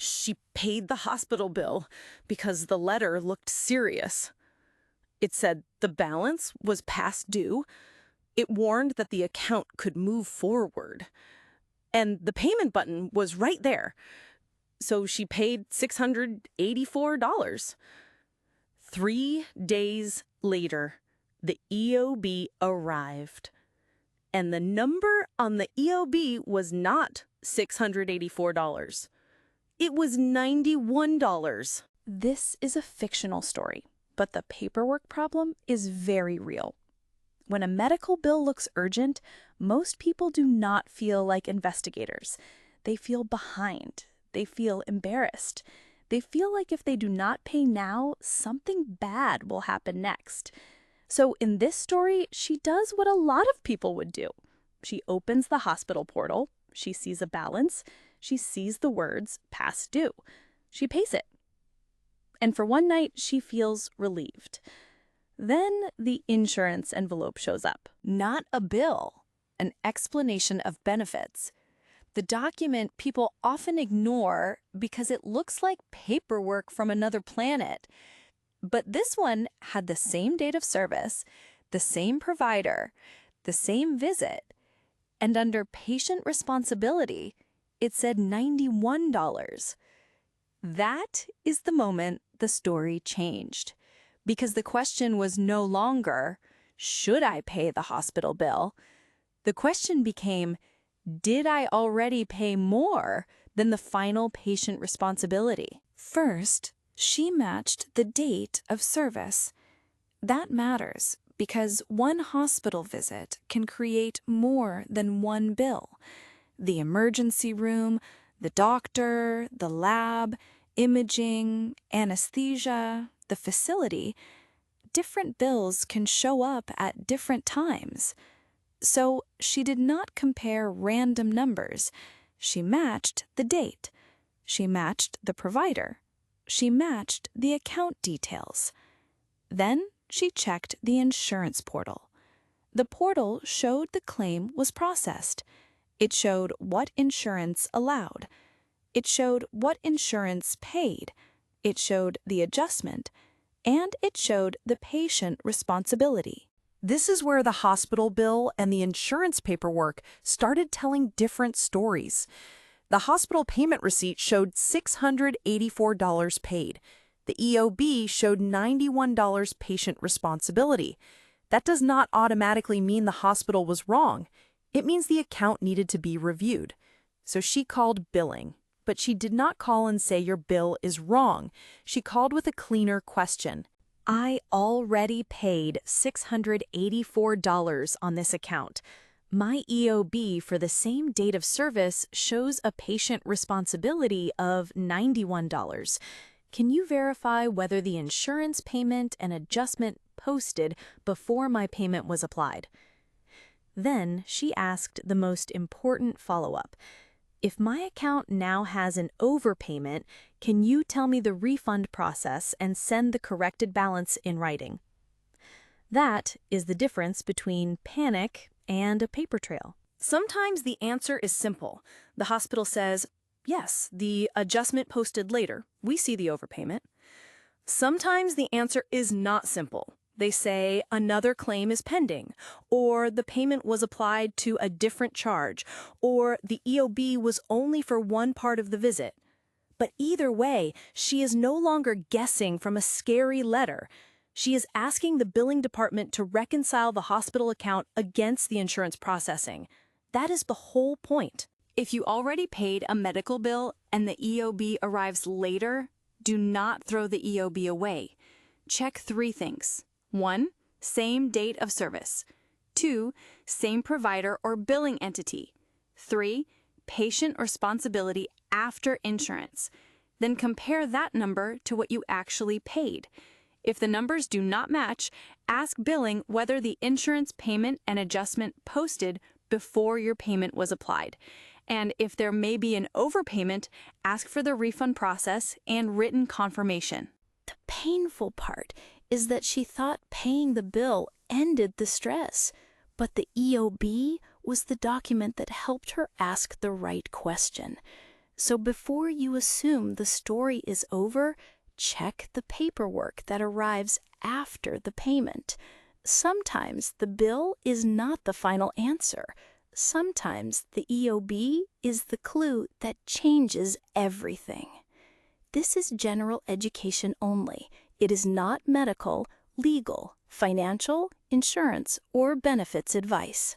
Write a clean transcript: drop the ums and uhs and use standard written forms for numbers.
She paid the hospital bill because the letter looked serious. It said the balance was past due. It warned that the account could move forward. And the payment button was right there. So she paid $684. 3 days later, the EOB arrived. And the number on the EOB was not $684. It was $91. This is a fictional story, but the paperwork problem is very real. When a medical bill looks urgent, most people do not feel like investigators. They feel behind. They feel embarrassed. They feel like if they do not pay now, something bad will happen next. So in this story, she does what a lot of people would do. She opens the hospital portal. She sees a balance. She sees the words past due. She pays it. And for one night, she feels relieved. Then the insurance envelope shows up. Not a bill, an explanation of benefits. The document people often ignore because it looks like paperwork from another planet. But this one had the same date of service, the same provider, the same visit, and under patient responsibility, it said $91. That is the moment the story changed. Because the question was no longer, should I pay the hospital bill? The question became, did I already pay more than the final patient responsibility? First, she matched the date of service. That matters because one hospital visit can create more than one bill. The emergency room, the doctor, the lab, imaging, anesthesia, the facility, different bills can show up at different times. So she did not compare random numbers. She matched the date. She matched the provider. She matched the account details. Then she checked the insurance portal. The portal showed the claim was processed. It showed what insurance allowed. It showed what insurance paid. It showed the adjustment. And it showed the patient responsibility. This is where the hospital bill and the insurance paperwork started telling different stories. The hospital payment receipt showed $684 paid. The EOB showed $91 patient responsibility. That does not automatically mean the hospital was wrong. It means the account needed to be reviewed. So she called billing. But she did not call and say your bill is wrong. She called with a cleaner question. I already paid $684 on this account. My EOB for the same date of service shows a patient responsibility of $91. Can you verify whether the insurance payment and adjustment posted before my payment was applied? Then she asked the most important follow-up. If my account now has an overpayment, can you tell me the refund process and send the corrected balance in writing? That is the difference between panic and a paper trail. Sometimes the answer is simple. The hospital says, yes, the adjustment posted later. We see the overpayment. Sometimes the answer is not simple. They say another claim is pending, or the payment was applied to a different charge, or the EOB was only for one part of the visit. But either way, she is no longer guessing from a scary letter. She is asking the billing department to reconcile the hospital account against the insurance processing. That is the whole point. If you already paid a medical bill and the EOB arrives later, do not throw the EOB away. Check 3 things. 1. Same date of service. 2. Same provider or billing entity. 3. Patient responsibility after insurance. Then compare that number to what you actually paid. If the numbers do not match, ask billing whether the insurance payment and adjustment posted before your payment was applied. And if there may be an overpayment, ask for the refund process and written confirmation. The painful part is that she thought paying the bill ended the stress, but the EOB was the document that helped her ask the right question. So before you assume the story is over, check the paperwork that arrives after the payment. Sometimes the bill is not the final answer. Sometimes the EOB is the clue that changes everything. This is general education only. It is not medical, legal, financial, insurance, or benefits advice.